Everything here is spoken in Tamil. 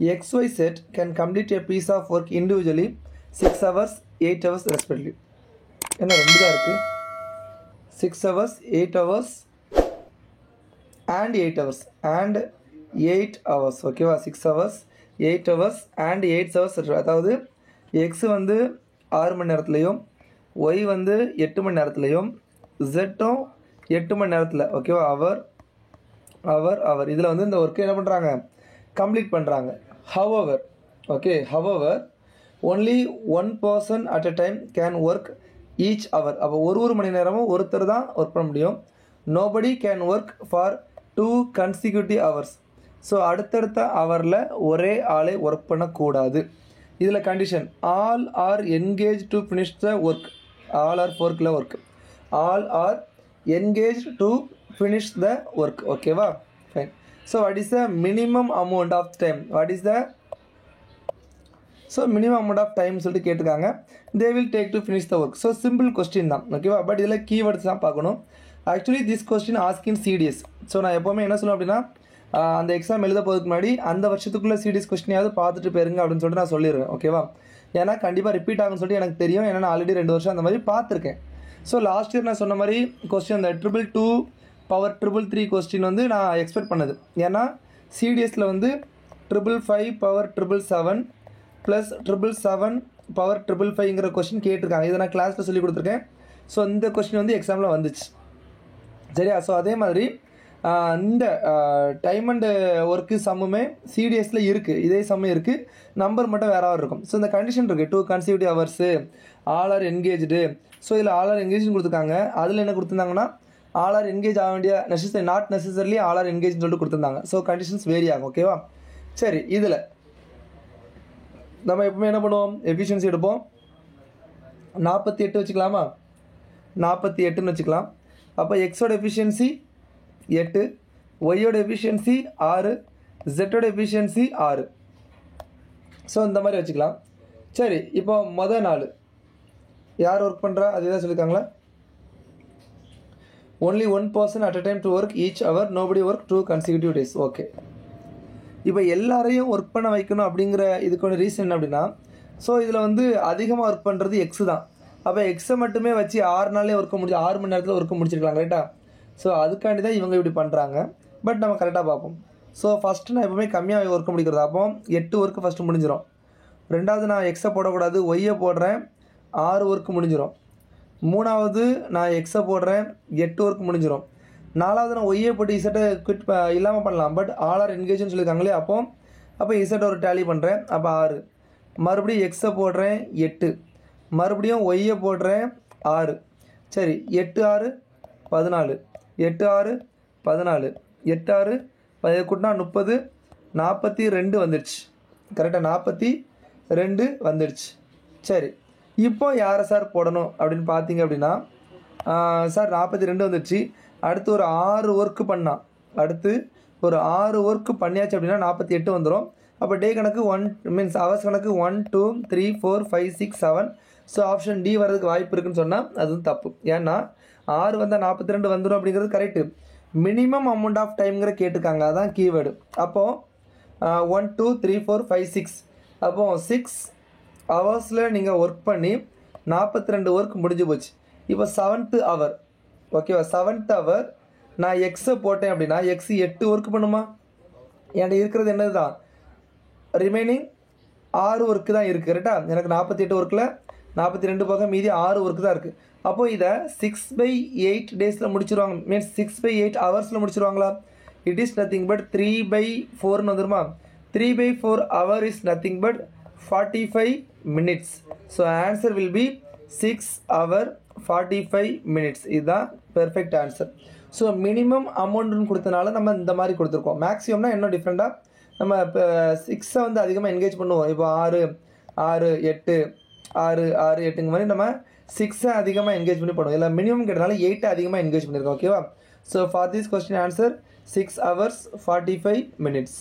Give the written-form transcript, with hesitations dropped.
XY set can complete a piece of work individually 6 hours, 8 hours respectively. என்ன ரெண்டு தான் இருக்குது 6 hours, 8 hours and 8 hours and 8 hours ஓகேவா 6 hours, 8 hours and 8 hours அதாவது X வந்து 6 மணி நேரத்துலையும் Y வந்து 8 மணி நேரத்துலையும் Zம் 8 மணி நேரத்தில் ஓகேவா அவர் இதில் வந்து இந்த ஒர்க்கு என்ன பண்ணுறாங்க கம்ப்ளீட் பண்ணுறாங்க. however only one person at a time can work each hour. அப்போ ஒரு மணி நேரமும் ஒருத்தர் தான் ஒர்க் பண்ண முடியும். nobody can work for 2 consecutive hours. So அடுத்தடுத்த ஹவரில் ஒரே ஆளே ஒர்க் பண்ணக்கூடாது. இதில் condition all are engage to finish the work. All are ஃபோர்க்கில் work all are engage to finish the work ஓகேவா fine. so what is the minimum amount of time minimum amount of time சொல்லிட்டு கேட்டிருக்காங்க. they will take to finish the work. so simple question தான் ஓகேவா. பட் இதில் கீவேர்ட்ஸ் தான் பார்க்கணும். actually this question ask in CDS. So நான் எப்போவுமே என்ன சொல்லுவேன் அப்படின்னா அந்த எக்ஸாம் எழுத போகிறதுக்கு முன்னாடி அந்த வருஷத்துக்குள்ளே CDS கொஸ்டினையாவது பார்த்துட்டு போயிருங்க அப்படின்னு சொல்லிட்டு நான் சொல்லிடுவேன் ஓகேவா. ஏன்னா கண்டிப்பாக ரிப்பீட் ஆகும்னு சொல்லிட்டு எனக்கு தெரியும். ஏன்னா நான் ஆல்ரெடி 2 வருஷம் அந்த மாதிரி பார்த்துருக்கேன். ஸோ லாஸ்ட் இயர் நான் சொன்ன மாதிரி கொஸ்டின் அந்த 222 பவர் 333 கொஸ்டின் வந்து நான் எக்ஸ்பெக்ட் பண்ணது. ஏன்னா சிடிஎஸில் வந்து 555 பவர் 777 ப்ளஸ் 777 பவர் 555ங்கிற கொஸ்டின் கேட்டிருக்காங்க. இதை நான் கிளாஸில் சொல்லி கொடுத்துருக்கேன். ஸோ இந்த கொஸ்டின் வந்து எக்ஸாமில் வந்துச்சு சரியா. ஸோ அதே மாதிரி இந்த டைம் அண்டு ஒர்க்கு சம்முமே சிடிஎஸில் இருக்குது. இதே சம்மு இருக்குது, நம்பர் மட்டும் வேறாவது இருக்கும். ஸோ இந்த கண்டிஷன் இருக்குது 2 consecutive hours all are engaged. So இதில் ஆல் ஆர் என்கேஜ்னு கொடுத்துருக்காங்க. அதில் என்ன கொடுத்துருந்தாங்கன்னா ஆல் ஆர் என்கேஜ் ஆக வேண்டிய நாட் நெசசரிலி ஆல் ஆர் என்கேஜ்னு சொல்லிட்டு கொடுத்துருந்தாங்க. ஸோ கண்டிஷன்ஸ் வேரி ஆகும் ஓகேவா. சரி இதில் நம்ம எப்பவுமே என்ன பண்ணுவோம் எஃபிஷியன்சி எடுப்போம். 48 வச்சுக்கலாமா 48ன்னு வச்சுக்கலாம். அப்போ எக்ஸோட எஃபிஷியன்சி 8, ஒய்யோட எஃபிஷியன்சி 6, ஜெட்டோட எஃபிஷியன்சி 6. ஸோ இந்த மாதிரி வச்சுக்கலாம். சரி இப்போ மொதல் நாள் யார் ஒர்க் பண்ணுறா அதே தான் சொல்லியிருக்காங்களா. only one person at a time to work each hour, nobody work 2 consecutive days. Okay இப்போ எல்லாரையும் ஒர்க் பண்ண வைக்கணும் அப்படிங்கிற இதுக்கான ரீசன் என்ன அப்படின்னா ஸோ இதில் வந்து அதிகமாக ஒர்க் பண்ணுறது எக்ஸு தான். அப்போ எக்ஸை மட்டுமே வச்சு 6 நாளே ஒர்க் 6 மணி நேரத்தில் ஒர்க் முடிச்சிருக்கலாம் கரெக்டாக. ஸோ அதுக்காண்டி தான் இவங்க இப்படி பண்ணுறாங்க. பட் நம்ம கரெக்டாக பார்ப்போம். ஸோ ஃபஸ்ட்டு நான் எப்போவுமே கம்மியாக ஒர்க் முடிக்கிறது. அப்போ 8 ஒர்க்கு ஃபஸ்ட்டு முடிஞ்சிடும். ரெண்டாவது நான் எக்ஸை போடக்கூடாது, ஒய்யை போடுறேன் 6 ஒர்க்கு முடிஞ்சிடும். மூணாவது நான் எக்ஸை போடுறேன் 8 ஒர்க் முடிஞ்சிடும். நாலாவது நான் ஒய்யை போட்டு இசட்டை குவிட் இல்லாமல் பண்ணலாம். பட் ஆல் ஆர் என்கேஜ்னு சொல்லியிருக்காங்களே அப்போ இசட்டை ஒரு டேலி பண்ணுறேன். அப்போ 6 மறுபடியும் எக்ஸை போடுறேன் 8 மறுபடியும் ஒய்யை போடுறேன் 6. சரி 8 6 14 8 6 14 8 6 10 கூட்டினா 30 42 வந்துடுச்சு கரெக்டாக 42 வந்துடுச்சு. சரி இப்போ யாரை சார் போடணும் அப்படின்னு பார்த்தீங்க அப்படின்னா சார் 42 வந்துடுச்சு. அடுத்து ஒரு 6 ஒர்க்கு பண்ணால் அடுத்து ஒரு 6 ஒர்க்கு பண்ணியாச்சு அப்படின்னா 48 வந்துடும். அப்போ டே கணக்கு 1 மீன்ஸ் ஹவர்ஸ் கணக்கு 1 2 3 4 5 6 7. ஸோ ஆப்ஷன் டி வரதுக்கு வாய்ப்பு இருக்குன்னு சொன்னால் அதுவும் தப்பு. ஏன்னா 6 வந்தால் 42 வந்துடும் அப்படிங்கிறது கரெக்டு. மினிமம் அமௌண்ட் ஆஃப் டைம்ங்கிற கேட்டிருக்காங்க, அதான் கீவேர்டு. அப்போது 1 2 3 4 5 6 அப்போது 6 ஹவர்ஸில் நீங்கள் ஒர்க் பண்ணி 42 ஒர்க் முடிஞ்சு போச்சு. இப்போ 7th hour ஓகேவா 7th hour நான் எக்ஸை போட்டேன் அப்படின்னா எக்ஸ் 8 ஒர்க் பண்ணுமா. என்கிட்ட இருக்கிறது என்னது தான் ரிமைனிங் 6 ஒர்க்கு தான் இருக்குது கரெக்டாக. எனக்கு 48 ஒர்க்கில் 42 போக மீதி 6 ஒர்க்கு தான் இருக்குது. அப்போது இதை 6/8 டேஸில் முடிச்சிருவாங்க. மீன்ஸ் 6/8 ஹவர்ஸில் முடிச்சிருவாங்களா. இட் இஸ் நத்திங் பட் 3/4ன்னு வந்துருமா. 3/4 hour is nothing but 45 minutes. So answer will be 6 hour 45 minutes. இதுதான் பெர்ஃபெக்ட் ஆன்சர். ஸோ மினிமம் அமௌண்ட்னு கொடுத்தனால நம்ம இந்த மாதிரி கொடுத்துருக்கோம். மேக்ஸிமம்னா இன்னும் டிஃப்ரெண்ட்டாக நம்ம இப்போ 6 வந்து அதிகமாக என்கேஜ் பண்ணுவோம். இப்போ 6 6 8 6 6 8ங்க மாதிரி நம்ம 6 அதிகமாக என்கேஜ் பண்ணி பண்ணுவோம். இல்லை மினிமம் கேட்டனால 8 அதிகமாக என்கேஜ் பண்ணியிருக்கோம் ஓகேவா. So for this question answer 6 hours 45 minutes.